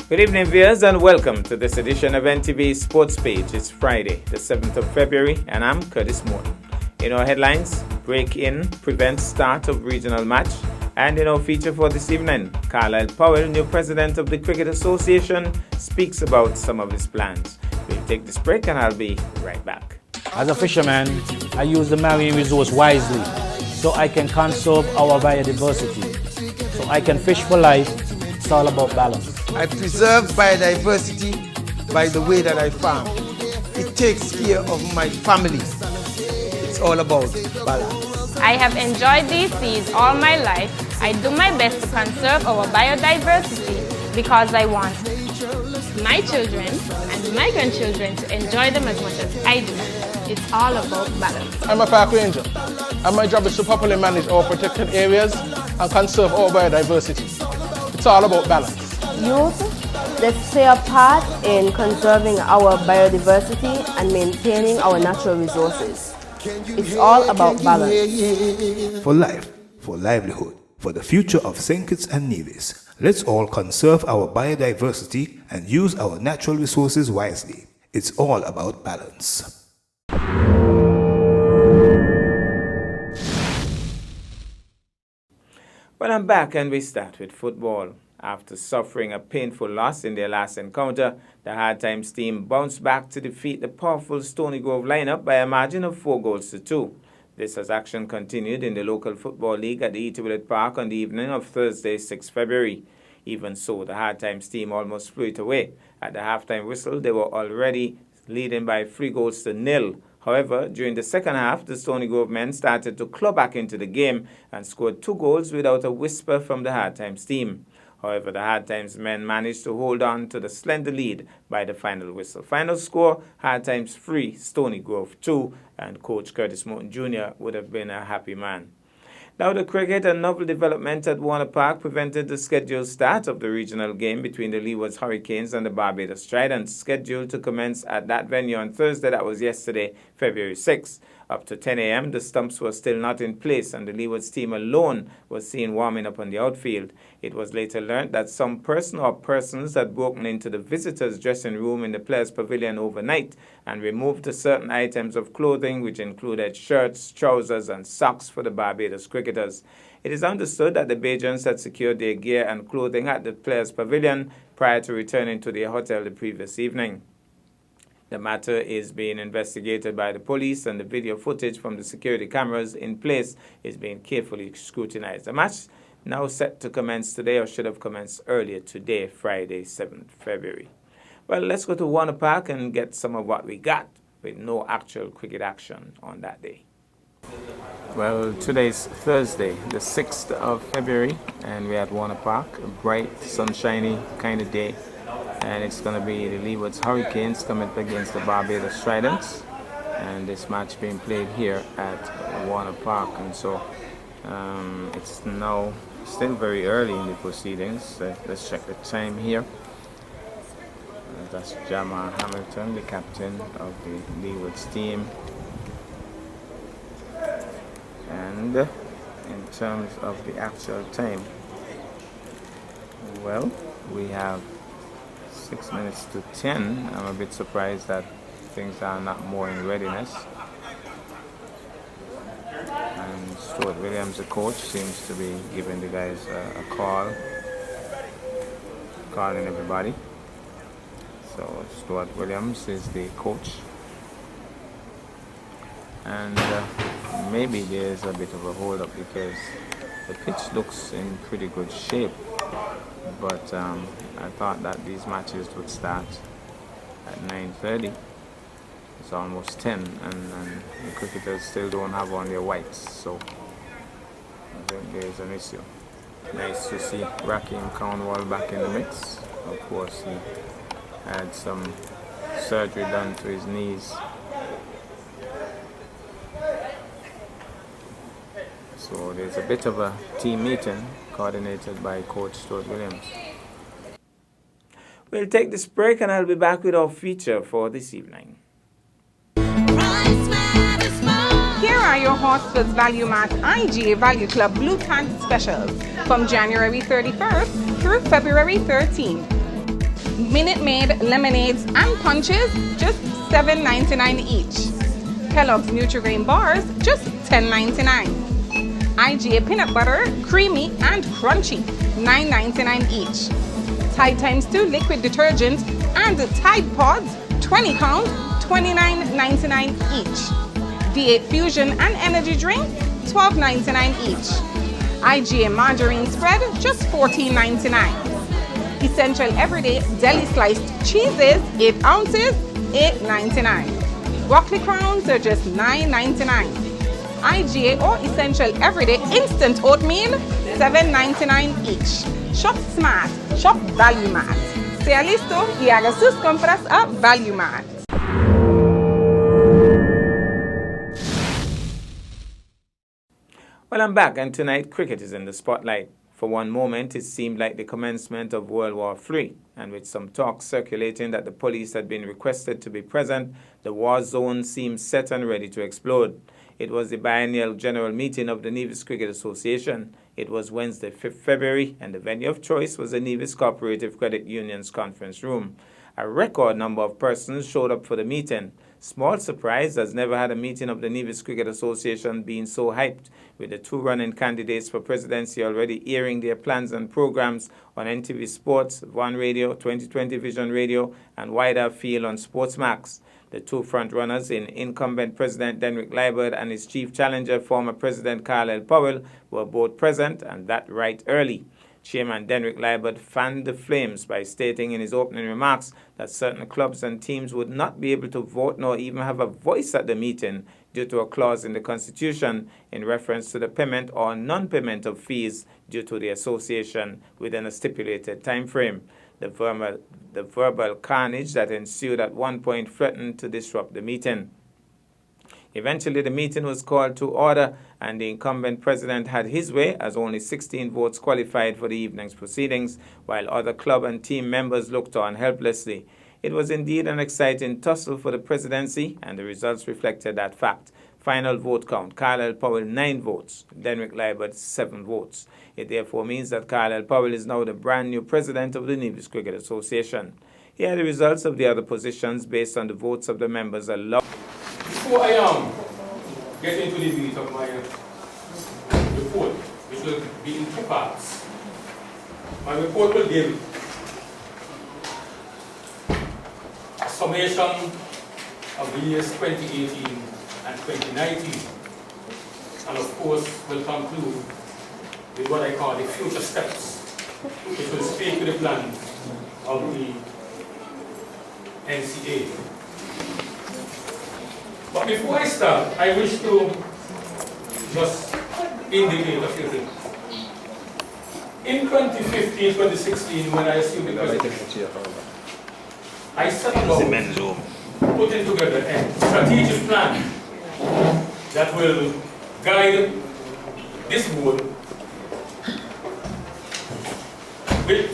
Good evening, viewers, and welcome to this edition of NTV Sports Page. It's Friday, the 7th of February, and I'm Curtis Morton. In our headlines, break-in prevents start of regional match, and in our feature for this evening, Carlisle Powell, new president of the Cricket Association, speaks about some of his plans. We'll take this break, and I'll be right back. As a fisherman, I use the marine resource wisely so I can conserve our biodiversity, so I can fish for life. It's all about balance. I preserve biodiversity by the way that I farm. It takes care of my family. It's all about balance. I have enjoyed these seas all my life. I do my best to conserve our biodiversity because I want my children and my grandchildren to enjoy them as much as I do. It's all about balance. I'm a park ranger, and my job is to properly manage our protected areas and conserve our biodiversity. It's all about balance. Youth, let's play a part in conserving our biodiversity and maintaining our natural resources. It's all about balance. For life, for livelihood, for the future of St. Kitts and Nevis, let's all conserve our biodiversity and use our natural resources wisely. It's all about balance. Well, I'm back, and we start with football. After suffering a painful loss in their last encounter, the Hard Times team bounced back to defeat the powerful Stony Grove lineup by a margin of 4-2. This as action continued in the local football league at the Eaterville Park on the evening of Thursday, 6 February. Even so, the Hard Times team almost flew it away. At the halftime whistle, they were already leading by 3-0. However, during the second half, the Stony Grove men started to claw back into the game and scored 2 goals without a whisper from the Hard Times team. However, the Hard Times men managed to hold on to the slender lead by the final whistle. Final score, Hard Times 3, Stony Grove 2, and Coach Curtis Morton Jr. would have been a happy man. Now, the cricket and novel development at Warner Park prevented the scheduled start of the regional game between the Leewards Hurricanes and the Barbados Tridents, scheduled to commence at that venue on Thursday, that was yesterday, February 6. Up to 10 a.m., the stumps were still not in place, and the Leewards team alone was seen warming up on the outfield. It was later learned that some person or persons had broken into the visitors' dressing room in the Players' Pavilion overnight and removed certain items of clothing, which included shirts, trousers, and socks for the Barbados cricketers. It is understood that the Bajans had secured their gear and clothing at the Players' Pavilion prior to returning to their hotel the previous evening. The matter is being investigated by the police, and the video footage from the security cameras in place is being carefully scrutinized. The match now set to commence today, or should have commenced earlier today, Friday, 7th February. Well, let's go to Warner Park and get some of what we got with no actual cricket action on that day. Well, today's Thursday, the 6th of February, and we're at Warner Park, a bright, sunshiny kind of day. And it's going to be the Leewards Hurricanes coming up against the Barbados Tridents. And this match being played here at Warner Park. And so it's now still very early in the proceedings. Let's check the time here. That's Jamal Hamilton, the captain of the Leewards team. And in terms of the actual time, well, we have 6 minutes to 10. I'm a bit surprised that things are not more in readiness. And Stuart Williams, the coach, seems to be giving the guys a call, calling everybody. So Stuart Williams is the coach. And maybe there's a bit of a hold up because the pitch looks in pretty good shape. But I thought that these matches would start at 9:30. It's almost 10, and the cricketers still don't have on their whites, so I think there's an issue. Nice to see Raheem Cornwall back in the mix. Of course, he had some surgery done to his knees. So there's a bit of a team meeting coordinated by Coach Stuart Williams. We'll take this break, and I'll be back with our feature for this evening. Here are your Horsford's Value Mart IGA Value Club Blue Tag specials from January 31st through February 13th. Minute Maid lemonades and punches, just $7.99 each. Kellogg's Nutri-Grain bars, just $10.99. IGA peanut butter, creamy and crunchy, $9.99 each. Tide Times2 liquid detergent and Tide Pods, 20 count, $29.99 each. D8 Fusion and energy drink, $12.99 each. IGA margarine spread, just $14.99. Essential Everyday Deli Sliced Cheeses, 8 ounces, $8.99. Broccoli crowns are just $9.99. IGA or Essential Everyday Instant Oatmeal, $7.99 each. Shop smart, shop Value Mart. Sea listo y haga sus compras a Value Mart. Well, I'm back, and tonight cricket is in the spotlight. For one moment, it seemed like the commencement of World War III, and with some talk circulating that the police had been requested to be present, the war zone seemed set and ready to explode. It was the biennial general meeting of the Nevis Cricket Association. It was Wednesday, 5th February, and the venue of choice was the Nevis Cooperative Credit Union's conference room. A record number of persons showed up for the meeting. Small surprise, as never had a meeting of the Nevis Cricket Association been so hyped, with the two running candidates for presidency already airing their plans and programs on NTV Sports, One Radio, 2020 Vision Radio, and wider field on Sportsmax. The two front-runners in incumbent President Denrick Liebert and his chief challenger, former President Carlisle Powell, were both present, and that right early. Chairman Denrick Liebert fanned the flames by stating in his opening remarks that certain clubs and teams would not be able to vote nor even have a voice at the meeting due to a clause in the Constitution in reference to the payment or non-payment of fees due to the association within a stipulated time frame. The verbal carnage that ensued at one point threatened to disrupt the meeting. Eventually, the meeting was called to order, and the incumbent president had his way, as only 16 votes qualified for the evening's proceedings, while other club and team members looked on helplessly. It was indeed an exciting tussle for the presidency, and the results reflected that fact. Final vote count, Carlisle Powell 9 votes, Denrick Liebert 7 votes. It therefore means that Carlisle Powell is now the brand new president of the Nevis Cricket Association. Here are the results of the other positions based on the votes of the members allowed. Before I get into the meat of my report, which will be in 2 parts, my report will give a summation of the years 2018 and 2019, and of course will conclude with what I call the future steps, which will speak to the plans of the NCA. But before I start, I wish to just indicate a few things. In 2015-2016, when I assumed the presidency, I set about putting together a strategic plan that will guide this board with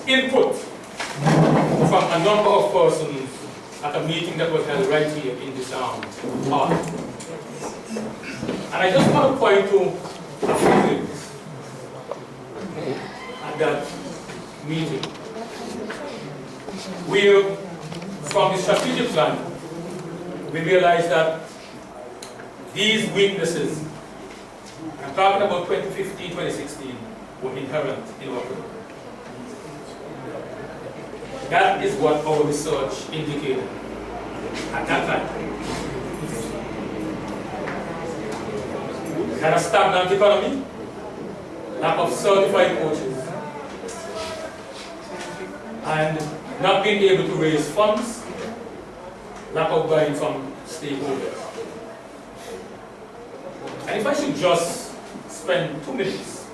input from a number of persons at a meeting that was held right here in this hall. And I just want to point to a few things at that meeting, where from the strategic plan, we realized that these weaknesses, I'm talking about 2015-2016, were inherent in our program. That is what our research indicated at that time. We had a stagnant economy, lack of certified coaches, and not being able to raise funds, lack of buy-in from stakeholders. And if I should just spend 2 minutes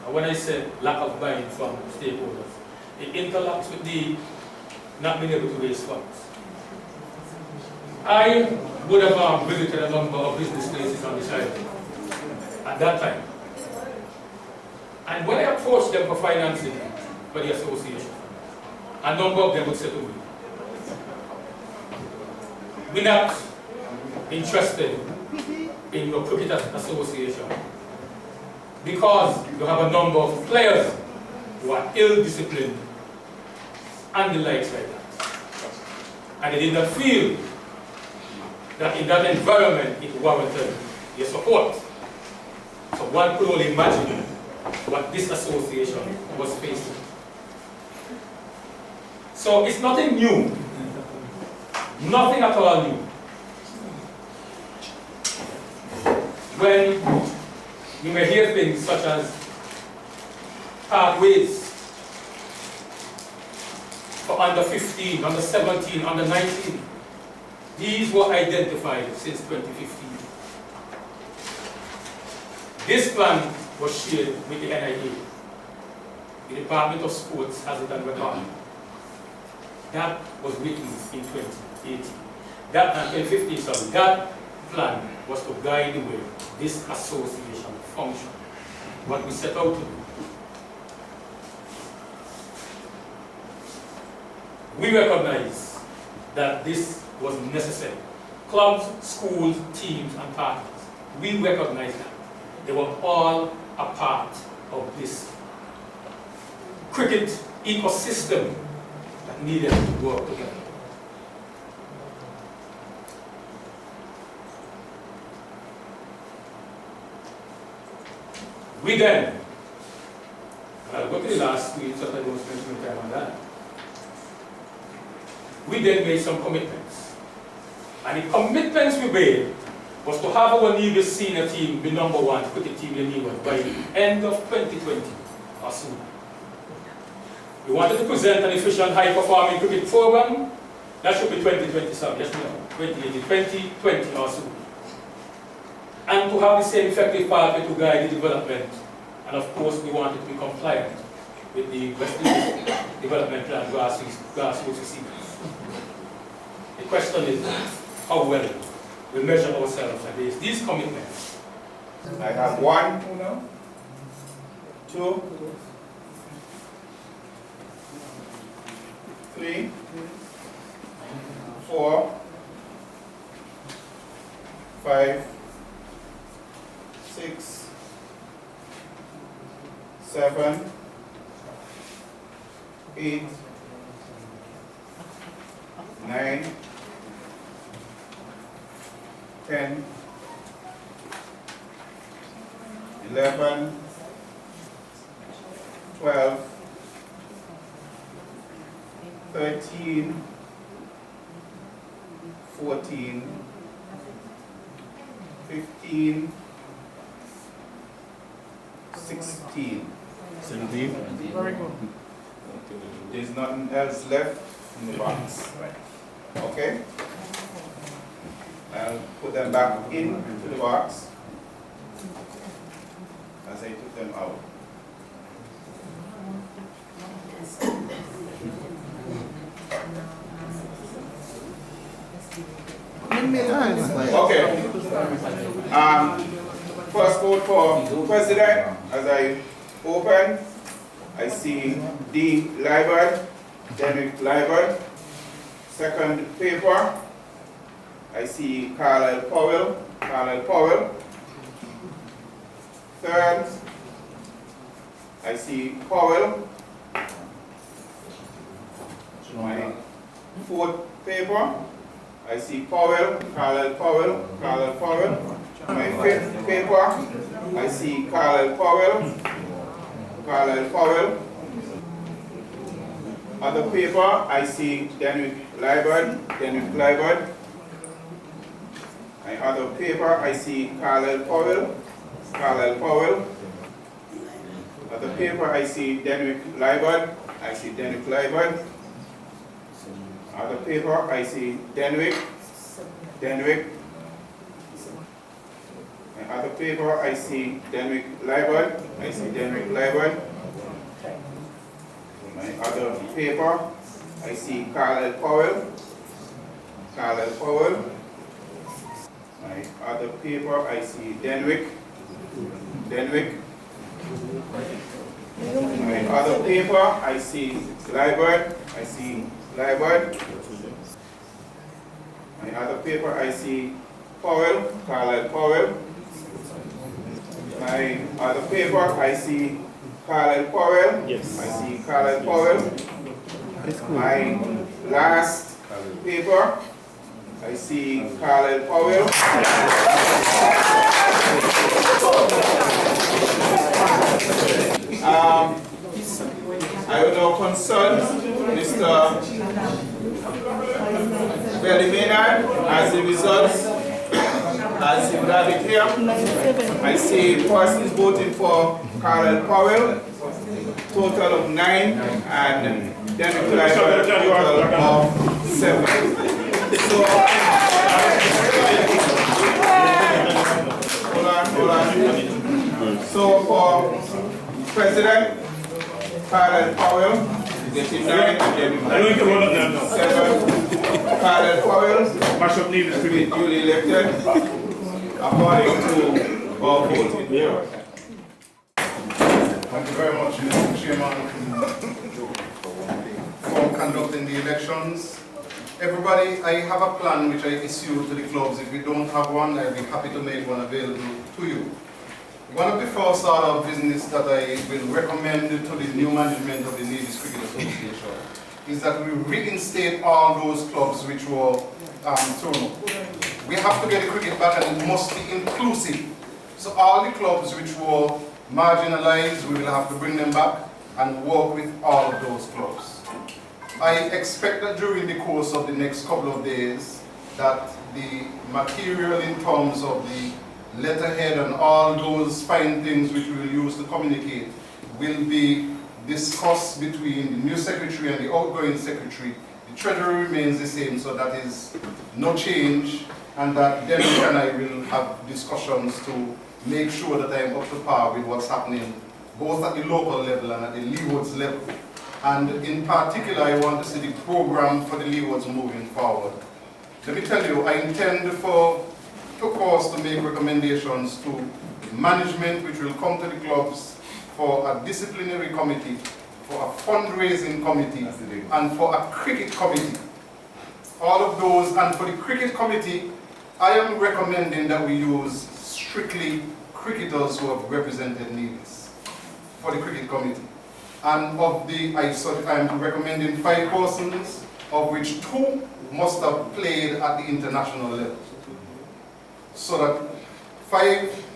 when I said lack of buy-in from stakeholders, it interlocks with the not being able to raise funds. I would have visited a number of business places on this island at that time. And when I approached them for financing for the association, a number of them would say to me, "We're not interested in your cricket association because you have a number of players who are ill-disciplined and the likes like that. And they did not feel that in that environment it warranted their support. So one could only imagine what this association was facing. So it's nothing new. Nothing at all new. When you may hear things such as pathways for under 15, under 17, under 19, these were identified since 2015. This plan was shared with the NIA. The Department of Sports has it on record. That was written in 2018. That 2015, sorry. That plan was to guide the way this association functioned. What we set out to do. We recognize that this was necessary. Clubs, schools, teams, and partners. We recognize that. They were all a part of this cricket ecosystem that needed to work together. We then, I'll go to the last screen so that I don't spend too much time on that. We then made some commitments. And the commitments we made was to have our Nevis senior team be #1 cricket team in Nevis by the end of 2020 or soon. We wanted to present an efficient high-performing cricket program. That should be 2027, yes, no, 2020 or soon. And to have the same effective pathway to guide the development. And of course, we wanted to be compliant with the West Indies Development Plan grassroots receivers. The question is, how well we measure ourselves against these commitments. I have 1, 2, 3, 4, 5, 6, 7, 8, 9, 10, 11, 12, 13, 14, 15, 16. 17. Very good. There's nothing else left in the box. Okay? I'll put them back into the box as I took them out. Okay. First vote for president. As I open, I see D. Liebert, Derek Liebert. Second paper, I see Carlisle Powell. Third, I see Powell. My fourth paper, I see Carlisle Powell. My fifth paper, I see Carlisle Powell. Other paper, I see Derek Liebert. My other paper, I see Carlisle Powell. Other paper, I see Derek Liebert. Other paper, I see Denwick. My other paper, I see Derek Liebert. My other paper, I see Carlisle Powell. My other paper, I see Denwick. My other paper, I see Liebert. My other paper, I see Carlisle Powell. My other paper, I see Carlisle Powell. Yes. I see Carlisle Powell. My last paper, I see Carl Powell. I will now consult Mr. Belly Maynard as the results, as you have it here. I see persons voting for Carl Powell, total of 9, and Democrat total of 7. So, hold on. So for President Carl Powell, getting 9, and then 7. Carl Powell is to be duly elected according to our voting. Thank you very much, Mr. Chairman, for conducting the elections. Everybody, I have a plan which I issue to the clubs. If we don't have one, I'll be happy to make one available to you. One of the first order of business that I will recommend to the new management of the Navy's Cricket Association is that we reinstate all those clubs which were thrown up. We have to get the cricket back, and it must be inclusive. So all the clubs which were marginalized, we will have to bring them back and work with all of those clubs. I expect that during the course of the next couple of days that the material in terms of the letterhead and all those fine things which we will use to communicate will be discussed between the new secretary and the outgoing secretary. The treasury remains the same, so that is no change, and that then and I will have discussions to make sure that I am up to par with what's happening both at the local level and at the Leewards level. And in particular, I want to see the program for the Leewards moving forward. Let me tell you, I intend for us to make recommendations to management which will come to the clubs for a disciplinary committee, for a fundraising committee, and for a cricket committee. All of those, and for the cricket committee, I am recommending that we use strictly cricketers who have represented Nevis for the cricket committee. And of the, I am recommending 5 persons, of which 2 must have played at the international level. So that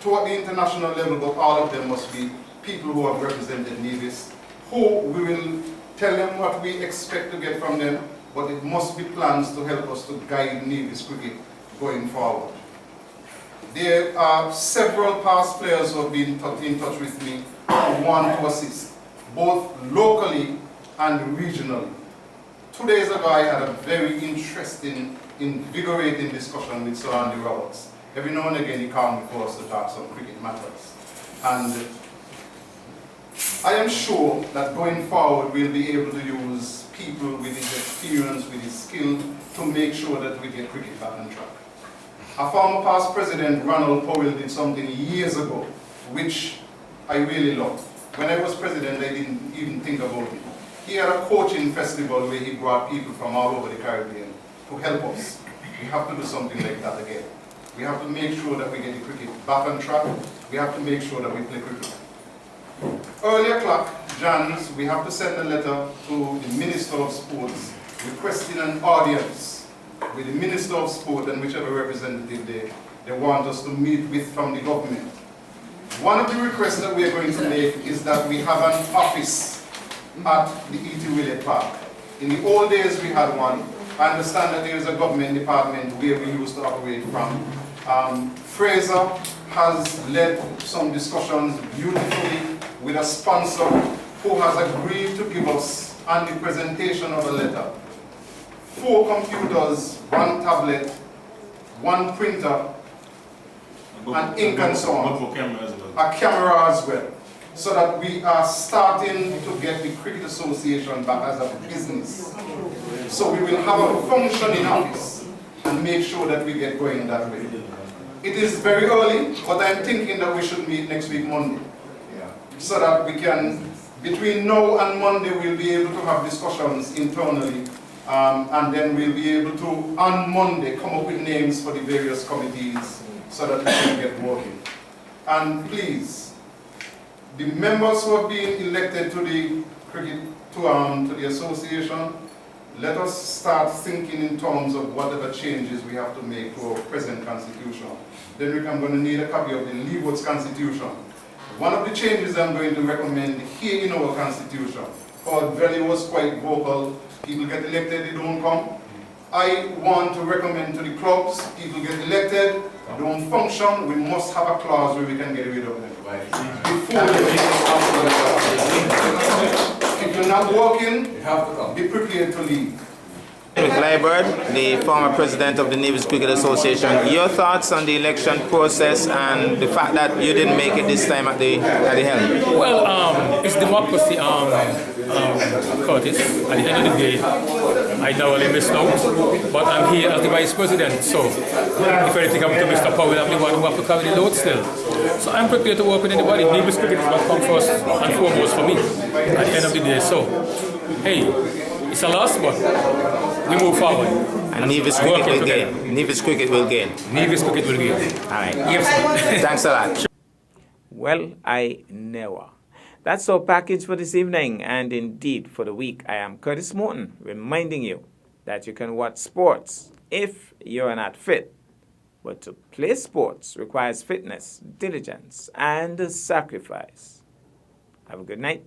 2 at the international level, but all of them must be people who have represented Nevis, who we will tell them what we expect to get from them, but it must be plans to help us to guide Nevis cricket going forward. There are several past players who have been in touch with me who want to assist, both locally and regionally. 2 days ago, I had a very interesting, invigorating discussion with Sir Andy Roberts. Every now and again, he comes before us to talk some cricket matters. And I am sure that going forward, we'll be able to use people with his experience, with his skill, to make sure that we get cricket back on track. A former past president, Ronald Powell, did something years ago, which I really loved. When I was president, I didn't even think about it. He had a coaching festival where he brought people from all over the Caribbean to help us. We have to do something like that again. We have to make sure that we get the cricket back on track. We have to make sure that we play cricket. Early o'clock, Jans, we have to send a letter to the Minister of Sports requesting an audience with the Minister of Sport and whichever representative they want us to meet with from the government. One of the requests that we are going to make is that we have an office at the E.T. Willett Park. In the old days we had one. I understand that there is a government department where we used to operate from. Fraser has led some discussions beautifully with a sponsor who has agreed to give us, on the presentation of a letter, 4 computers, 1 tablet, 1 printer, and ink and so on. A camera as well. So that we are starting to get the Cricket Association back as a business. So we will have a functioning office and make sure that we get going that way. It is very early, but I'm thinking that we should meet next week Monday. So that we can, between now and Monday, we'll be able to have discussions internally. And then we'll be able to, on Monday, come up with names for the various committees so that we can get working. And please, the members who have been elected to the Cricket to the association, let us start thinking in terms of whatever changes we have to make to our present constitution. Then I'm going to need a copy of the Leeward's constitution. One of the changes I'm going to recommend here in our constitution, Paul Valley was quite vocal, people get elected, they don't come. I want to recommend to the clubs, people get elected, don't function, we must have a clause where we can get rid of them. If you're not working, be prepared to leave. Clyburn, the former president of the Nevis Cricket Association, your thoughts on the election process and the fact that you didn't make it this time at the helm? Well, it's democracy, Curtis. At the end of the day, I narrowly missed out, but I'm here as the vice president, so if anything happens to Mr. Powell, I'm the one who have to carry the load still. So I'm prepared to work with anybody. Nevis Cricket is what comes first and foremost for me at the end of the day. So, hey, it's a loss, but we move forward. And Nevis Cricket will gain. Nevis Cricket will gain. Nevis Cricket will gain. All right. Yes. Thanks a lot. Well, I never. That's our package for this evening, and indeed for the week. I am Curtis Morton, reminding you that you can watch sports if you're not fit. But to play sports requires fitness, diligence, and sacrifice. Have a good night.